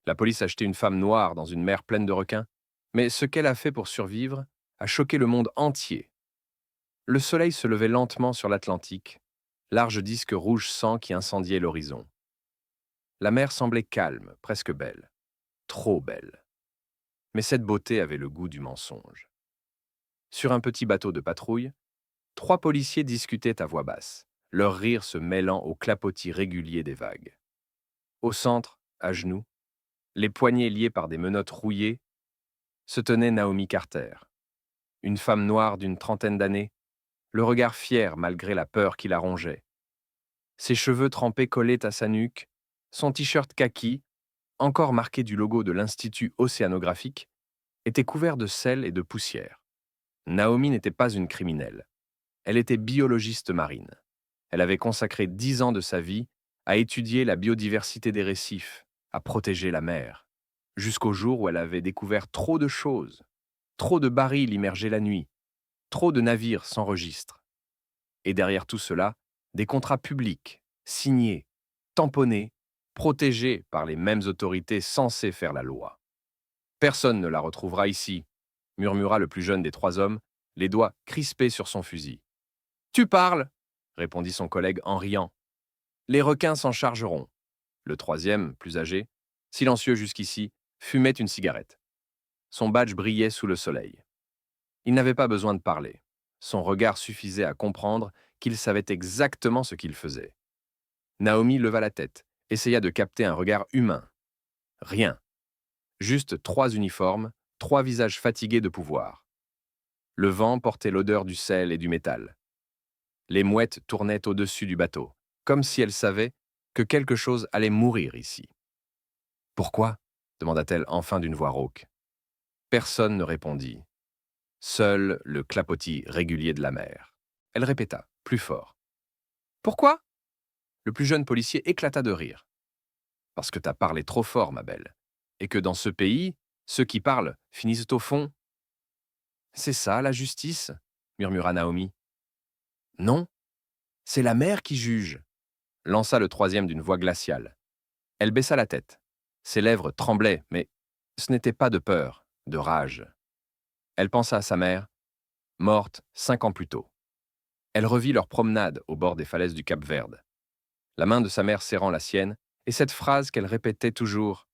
La police a jeté une femme noire dans une mer pleine de requins, mais ce qu'elle a fait pour survivre a choqué le monde entier. Le soleil se levait lentement sur l'Atlantique, large disque rouge sang qui incendiait l'horizon. La mer semblait calme, presque belle, trop belle. Mais cette beauté avait le goût du mensonge. Sur un petit bateau de patrouille, trois policiers discutaient à voix basse, leur rire se mêlant au clapotis régulier des vagues. Au centre, à genoux, les poignets liés par des menottes rouillées, se tenait Naomi Carter, une femme noire d'une trentaine d'années, le regard fier malgré la peur qui la rongeait. Ses cheveux trempés collaient à sa nuque, son t-shirt kaki, encore marqué du logo de l'Institut océanographique, était couvert de sel et de poussière. Naomi n'était pas une criminelle. Elle était biologiste marine. Elle avait consacré 10 ans de sa vie à étudier la biodiversité des récifs, à protéger la mer, jusqu'au jour où elle avait découvert trop de choses, trop de barils immergés la nuit, trop de navires sans registre. Et derrière tout cela, des contrats publics, signés, tamponnés, protégés par les mêmes autorités censées faire la loi. Personne ne la retrouvera ici, murmura le plus jeune des trois hommes, les doigts crispés sur son fusil. Tu parles, répondit son collègue en riant. Les requins s'en chargeront. Le troisième, plus âgé, silencieux jusqu'ici, fumait une cigarette. Son badge brillait sous le soleil. Il n'avait pas besoin de parler. Son regard suffisait à comprendre qu'il savait exactement ce qu'il faisait. Naomi leva la tête, essaya de capter un regard humain. Rien. Juste trois uniformes, trois visages fatigués de pouvoir. Le vent portait l'odeur du sel et du métal. Les mouettes tournaient au-dessus du bateau, comme si elles savaient que quelque chose allait mourir ici. Pourquoi demanda-t-elle enfin d'une voix rauque. Personne ne répondit. Seul le clapotis régulier de la mer. Elle répéta, plus fort. Pourquoi? Le plus jeune policier éclata de rire. Parce que t'as parlé trop fort, ma belle. Et que dans ce pays, ceux qui parlent finissent au fond. C'est ça, la justice? Murmura Naomi. Non, c'est la mer qui juge, lança le troisième d'une voix glaciale. Elle baissa la tête. Ses lèvres tremblaient, mais ce n'était pas de peur, de rage. Elle pensa à sa mère, morte 5 ans plus tôt. Elle revit leur promenade au bord des falaises du Cap-Verde, la main de sa mère serrant la sienne, et cette phrase qu'elle répétait toujours: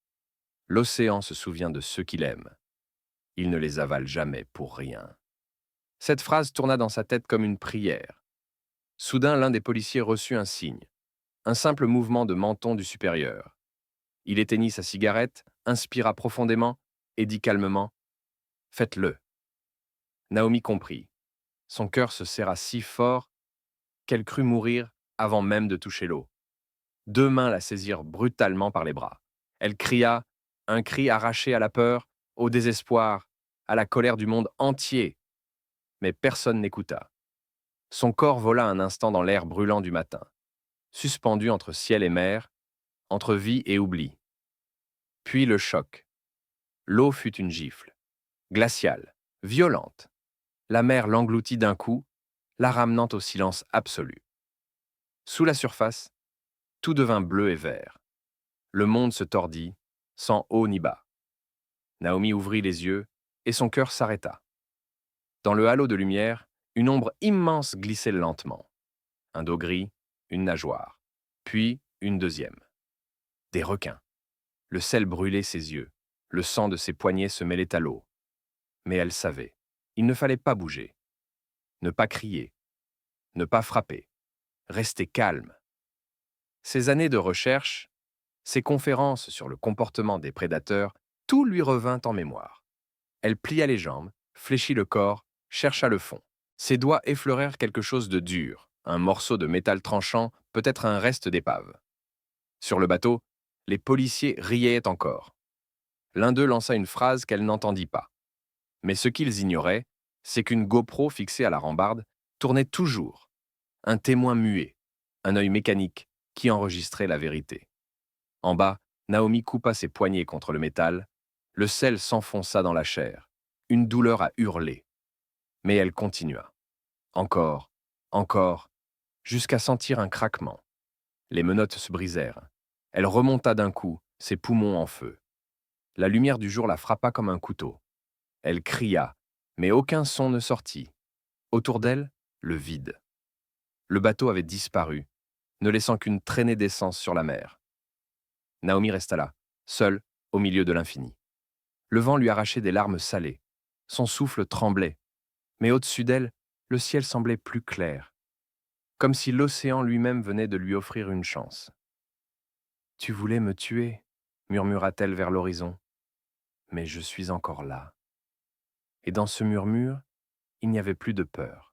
l'océan se souvient de ceux qu'il aime. Il ne les avale jamais pour rien. Cette phrase tourna dans sa tête comme une prière. Soudain, l'un des policiers reçut un signe, un simple mouvement de menton du supérieur. Il éteignit sa cigarette, inspira profondément et dit calmement: faites-le. Naomi comprit. Son cœur se serra si fort qu'elle crut mourir avant même de toucher l'eau. Deux mains la saisirent brutalement par les bras. Elle cria, un cri arraché à la peur, au désespoir, à la colère du monde entier. Mais personne n'écouta. Son corps vola un instant dans l'air brûlant du matin, suspendu entre ciel et mer, entre vie et oubli. Puis le choc. L'eau fut une gifle, glaciale, violente. La mer l'engloutit d'un coup, la ramenant au silence absolu. Sous la surface, tout devint bleu et vert. Le monde se tordit, sans haut ni bas. Naomi ouvrit les yeux et son cœur s'arrêta. Dans le halo de lumière, une ombre immense glissait lentement. Un dos gris, une nageoire, puis une deuxième. Des requins. Le sel brûlait ses yeux, le sang de ses poignets se mêlait à l'eau. Mais elle savait, il ne fallait pas bouger, ne pas crier, ne pas frapper, rester calme. Ses années de recherche, ses conférences sur le comportement des prédateurs, tout lui revint en mémoire. Elle plia les jambes, fléchit le corps, chercha le fond. Ses doigts effleurèrent quelque chose de dur, un morceau de métal tranchant, peut-être un reste d'épave. Sur le bateau, les policiers riaient encore. L'un d'eux lança une phrase qu'elle n'entendit pas. Mais ce qu'ils ignoraient, c'est qu'une GoPro fixée à la rambarde tournait toujours, un témoin muet, un œil mécanique qui enregistrait la vérité. En bas, Naomi coupa ses poignets contre le métal, le sel s'enfonça dans la chair, une douleur à hurler. Mais elle continua. Encore, encore, jusqu'à sentir un craquement. Les menottes se brisèrent. Elle remonta d'un coup, ses poumons en feu. La lumière du jour la frappa comme un couteau. Elle cria, mais aucun son ne sortit. Autour d'elle, le vide. Le bateau avait disparu, ne laissant qu'une traînée d'essence sur la mer. Naomi resta là, seule, au milieu de l'infini. Le vent lui arrachait des larmes salées. Son souffle tremblait. Mais au-dessus d'elle, le ciel semblait plus clair, comme si l'océan lui-même venait de lui offrir une chance. « Tu voulais me tuer » murmura-t-elle vers l'horizon. « Mais je suis encore là. » Et dans ce murmure, il n'y avait plus de peur,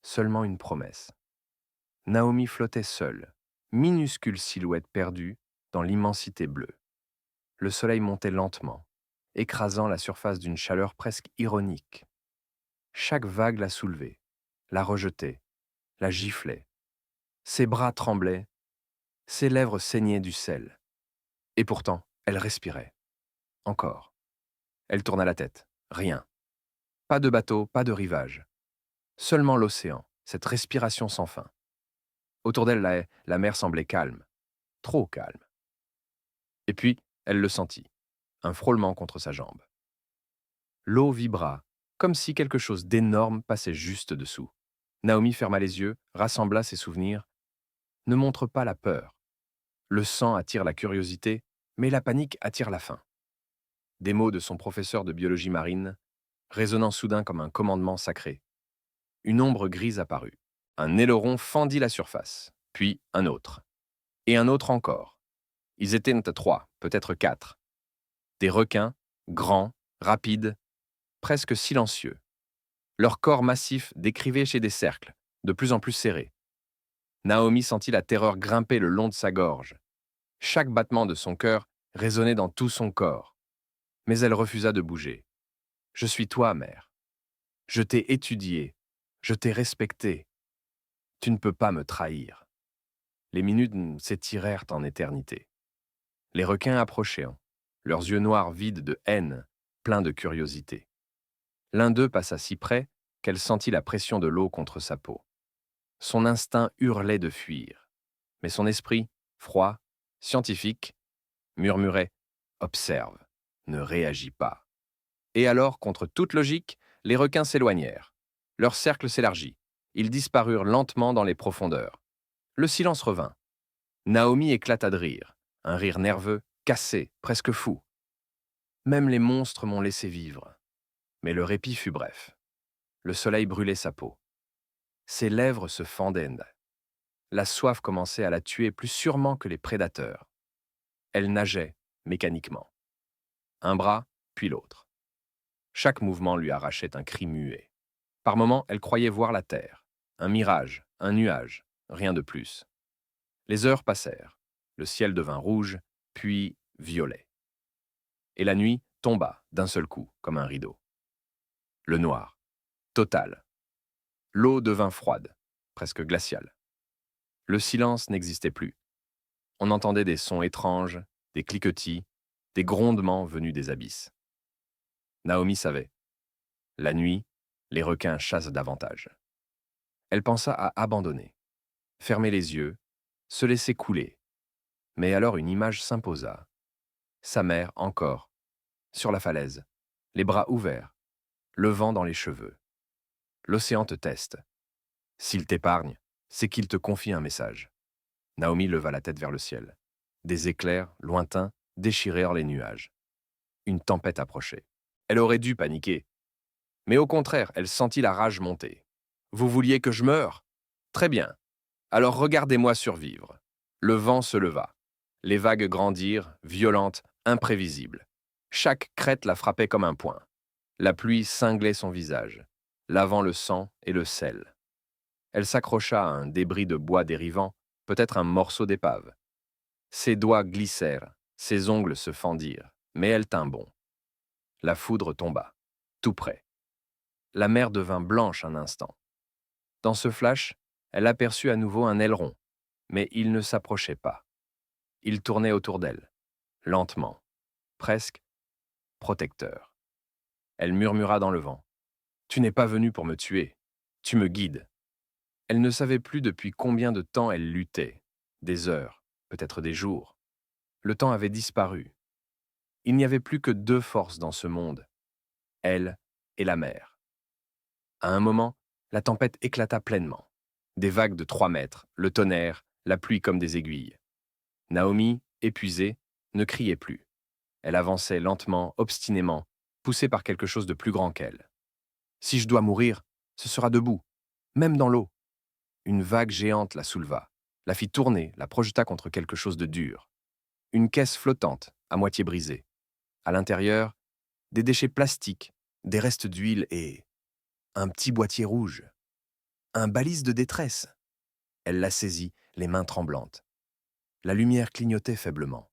seulement une promesse. Naomi flottait seule, minuscule silhouette perdue dans l'immensité bleue. Le soleil montait lentement, écrasant la surface d'une chaleur presque ironique. Chaque vague la soulevait, la rejetait, la giflait. Ses bras tremblaient, ses lèvres saignaient du sel. Et pourtant, elle respirait. Encore. Elle tourna la tête. Rien. Pas de bateau, pas de rivage. Seulement l'océan, cette respiration sans fin. Autour d'elle, la mer semblait calme. Trop calme. Et puis, elle le sentit. Un frôlement contre sa jambe. L'eau vibra, comme si quelque chose d'énorme passait juste dessous. Naomi ferma les yeux, rassembla ses souvenirs. Ne montre pas la peur. Le sang attire la curiosité, mais la panique attire la faim. Des mots de son professeur de biologie marine, résonnant soudain comme un commandement sacré. Une ombre grise apparut. Un aileron fendit la surface, puis un autre. Et un autre encore. Ils étaient 3, peut-être 4. Des requins, grands, rapides, presque silencieux. Leur corps massif décrivait chez des cercles, de plus en plus serrés. Naomi sentit la terreur grimper le long de sa gorge. Chaque battement de son cœur résonnait dans tout son corps. Mais elle refusa de bouger. « Je suis toi, mère. Je t'ai étudié. Je t'ai respecté. Tu ne peux pas me trahir. » Les minutes s'étirèrent en éternité. Les requins approchaient, leurs yeux noirs vides de haine, pleins de curiosité. L'un d'eux passa si près qu'elle sentit la pression de l'eau contre sa peau. Son instinct hurlait de fuir, mais son esprit, froid, scientifique, murmurait « Observe, ne réagis pas ». Et alors, contre toute logique, les requins s'éloignèrent. Leur cercle s'élargit. Ils disparurent lentement dans les profondeurs. Le silence revint. Naomi éclata de rire, un rire nerveux, cassé, presque fou. Même les monstres m'ont laissé vivre. Mais le répit fut bref. Le soleil brûlait sa peau. Ses lèvres se fendaient. La soif commençait à la tuer plus sûrement que les prédateurs. Elle nageait, mécaniquement. Un bras, puis l'autre. Chaque mouvement lui arrachait un cri muet. Par moments, elle croyait voir la terre. Un mirage, un nuage, rien de plus. Les heures passèrent. Le ciel devint rouge, puis violet. Et la nuit tomba d'un seul coup, comme un rideau. Le noir, total. L'eau devint froide, presque glaciale. Le silence n'existait plus. On entendait des sons étranges, des cliquetis, des grondements venus des abysses. Naomi savait. La nuit, les requins chassent davantage. Elle pensa à abandonner, fermer les yeux, se laisser couler. Mais alors une image s'imposa. Sa mère, encore, sur la falaise, les bras ouverts, le vent dans les cheveux. L'océan te teste. S'il t'épargne, c'est qu'il te confie un message. Naomi leva la tête vers le ciel. Des éclairs, lointains, déchirèrent les nuages. Une tempête approchait. Elle aurait dû paniquer. Mais au contraire, elle sentit la rage monter. « Vous vouliez que je meure ? Très bien. Alors regardez-moi survivre. » Le vent se leva. Les vagues grandirent, violentes, imprévisibles. Chaque crête la frappait comme un poing. La pluie cinglait son visage, lavant le sang et le sel. Elle s'accrocha à un débris de bois dérivant, peut-être un morceau d'épave. Ses doigts glissèrent, ses ongles se fendirent, mais elle tint bon. La foudre tomba, tout près. La mer devint blanche un instant. Dans ce flash, elle aperçut à nouveau un aileron, mais il ne s'approchait pas. Il tournait autour d'elle, lentement, presque protecteur. Elle murmura dans le vent. « Tu n'es pas venu pour me tuer, tu me guides. » Elle ne savait plus depuis combien de temps elle luttait. Des heures, peut-être des jours. Le temps avait disparu. Il n'y avait plus que deux forces dans ce monde, elle et la mer. À un moment, la tempête éclata pleinement. Des vagues de 3 mètres, le tonnerre, la pluie comme des aiguilles. Naomi, épuisée, ne criait plus. Elle avançait lentement, obstinément, poussée par quelque chose de plus grand qu'elle. Si je dois mourir, ce sera debout, même dans l'eau. Une vague géante la souleva, la fit tourner, la projeta contre quelque chose de dur. Une caisse flottante, à moitié brisée. À l'intérieur, des déchets plastiques, des restes d'huile et un petit boîtier rouge. Un balise de détresse. Elle la saisit, les mains tremblantes. La lumière clignotait faiblement.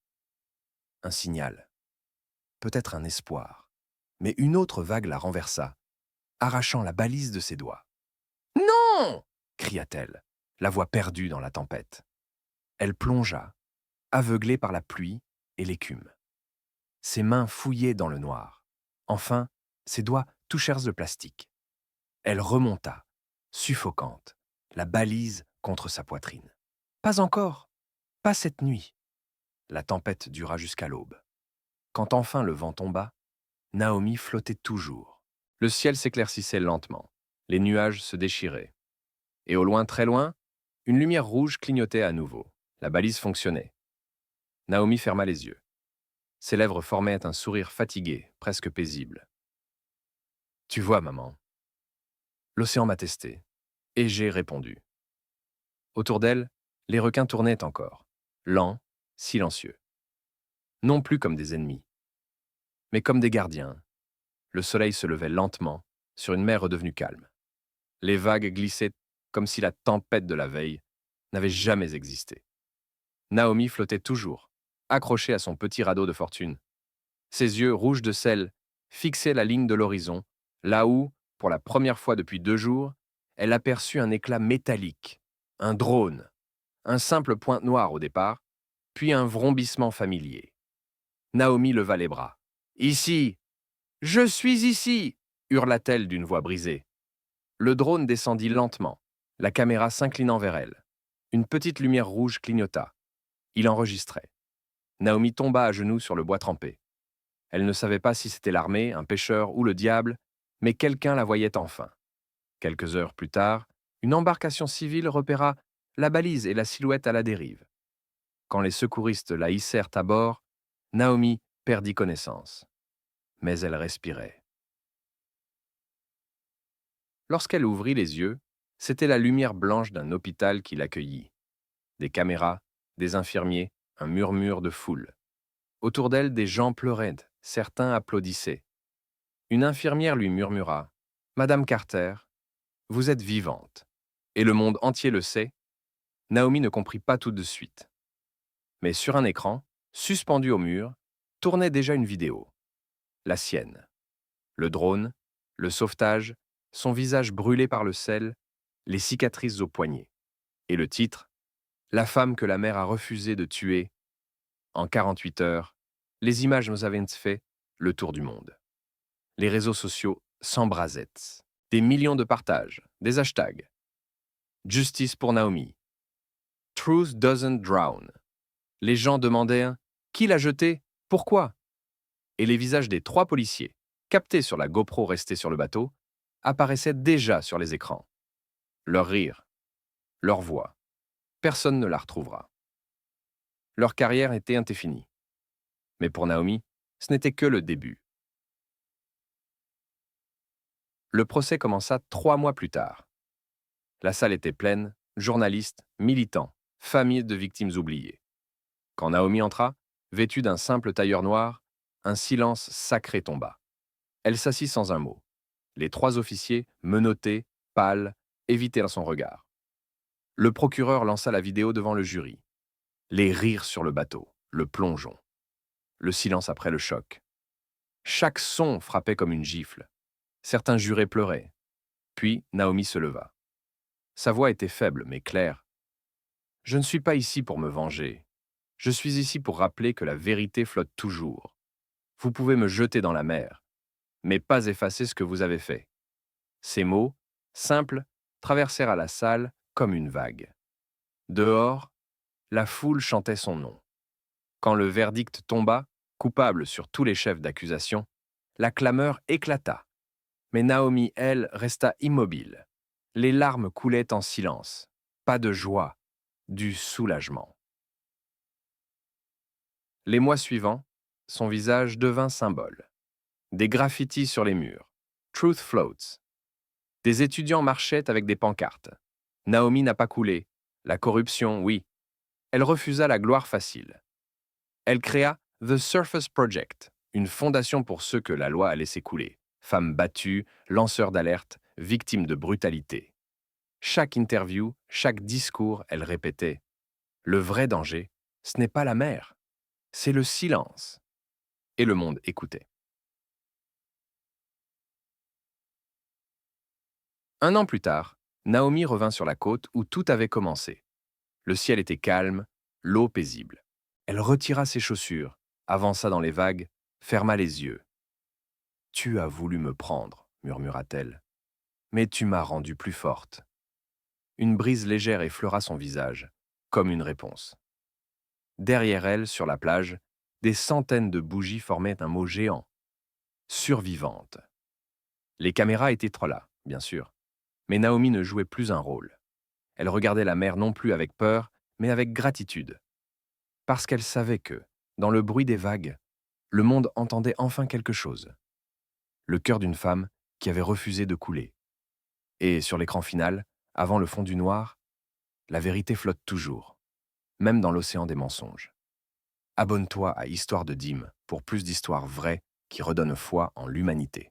Un signal. Peut-être un espoir. Mais une autre vague la renversa, arrachant la balise de ses doigts. « Non !» cria-t-elle, la voix perdue dans la tempête. Elle plongea, aveuglée par la pluie et l'écume. Ses mains fouillaient dans le noir. Enfin, ses doigts touchèrent le plastique. Elle remonta, suffocante, la balise contre sa poitrine. Pas encore, pas cette nuit. La tempête dura jusqu'à l'aube. Quand enfin le vent tomba, Naomi flottait toujours. Le ciel s'éclaircissait lentement. Les nuages se déchiraient. Et au loin, très loin, une lumière rouge clignotait à nouveau. La balise fonctionnait. Naomi ferma les yeux. Ses lèvres formaient un sourire fatigué, presque paisible. « Tu vois, maman. » L'océan m'a testé. Et j'ai répondu. Autour d'elle, les requins tournaient encore, lents, silencieux. Non plus comme des ennemis, mais comme des gardiens. Le soleil se levait lentement sur une mer redevenue calme. Les vagues glissaient comme si la tempête de la veille n'avait jamais existé. Naomi flottait toujours, accrochée à son petit radeau de fortune. Ses yeux rouges de sel fixaient la ligne de l'horizon, là où, pour la première fois depuis 2 jours, elle aperçut un éclat métallique, un drone, un simple point noir au départ, puis un vrombissement familier. Naomi leva les bras. « Ici ! Je suis ici !» hurla-t-elle d'une voix brisée. Le drone descendit lentement, la caméra s'inclinant vers elle. Une petite lumière rouge clignota. Il enregistrait. Naomi tomba à genoux sur le bois trempé. Elle ne savait pas si c'était l'armée, un pêcheur ou le diable, mais quelqu'un la voyait enfin. Quelques heures plus tard, une embarcation civile repéra la balise et la silhouette à la dérive. Quand les secouristes la hissèrent à bord, Naomi perdit connaissance. Mais elle respirait. Lorsqu'elle ouvrit les yeux, c'était la lumière blanche d'un hôpital qui l'accueillit. Des caméras, des infirmiers, un murmure de foule. Autour d'elle, des gens pleuraient, certains applaudissaient. Une infirmière lui murmura « Madame Carter, vous êtes vivante. » Et le monde entier le sait. Naomi ne comprit pas tout de suite. Mais sur un écran, suspendu au mur, tournait déjà une vidéo. La sienne. Le drone, le sauvetage, son visage brûlé par le sel, les cicatrices aux poignets. Et le titre, La femme que la mer a refusé de tuer. En 48 heures, les images nous avaient fait le tour du monde. Les réseaux sociaux s'embrasaient. Des millions de partages, des hashtags. Justice pour Naomi. Truth doesn't drown. Les gens demandaient qui l'a jeté, pourquoi? Et les visages des 3 policiers, captés sur la GoPro restée sur le bateau, apparaissaient déjà sur les écrans. Leur rire, leur voix, personne ne la retrouvera. Leur carrière était indéfinie. Mais pour Naomi, ce n'était que le début. Le procès commença 3 mois plus tard. La salle était pleine, journalistes, militants, familles de victimes oubliées. Quand Naomi entra, vêtue d'un simple tailleur noir, un silence sacré tomba. Elle s'assit sans un mot. Les 3 officiers, menottés, pâles, évitaient son regard. Le procureur lança la vidéo devant le jury. Les rires sur le bateau, le plongeon. Le silence après le choc. Chaque son frappait comme une gifle. Certains jurés pleuraient. Puis Naomi se leva. Sa voix était faible mais claire. « Je ne suis pas ici pour me venger. Je suis ici pour rappeler que la vérité flotte toujours. Vous pouvez me jeter dans la mer, mais pas effacer ce que vous avez fait. » Ces mots, simples, traversèrent à la salle comme une vague. Dehors, la foule chantait son nom. Quand le verdict tomba, Coupable sur tous les chefs d'accusation, la clameur éclata. Mais Naomi, elle, resta immobile. Les larmes coulaient en silence. Pas de joie, du soulagement. Les mois suivants, son visage devint symbole. Des graffitis sur les murs. Truth floats. Des étudiants marchaient avec des pancartes. Naomi n'a pas coulé. La corruption, oui. Elle refusa la gloire facile. Elle créa The Surface Project, une fondation pour ceux que la loi a laissé couler. Femmes battues, lanceurs d'alerte, victimes de brutalité. Chaque interview, chaque discours, elle répétait « Le vrai danger, ce n'est pas la mer, c'est le silence. » Et le monde écoutait. Un an plus tard, Naomi revint sur la côte où tout avait commencé. Le ciel était calme, l'eau paisible. Elle retira ses chaussures, avança dans les vagues, ferma les yeux. « Tu as voulu me prendre, » murmura-t-elle, « mais tu m'as rendue plus forte. » Une brise légère effleura son visage, comme une réponse. Derrière elle, sur la plage, des centaines de bougies formaient un mot géant. Survivante. Les caméras étaient trop là, bien sûr, mais Naomi ne jouait plus un rôle. Elle regardait la mer non plus avec peur, mais avec gratitude. Parce qu'elle savait que, dans le bruit des vagues, le monde entendait enfin quelque chose. Le cœur d'une femme qui avait refusé de couler. Et sur l'écran final, avant le fond du noir, la vérité flotte toujours, même dans l'océan des mensonges. Abonne-toi à Histoire de Dîmes pour plus d'histoires vraies qui redonnent foi en l'humanité.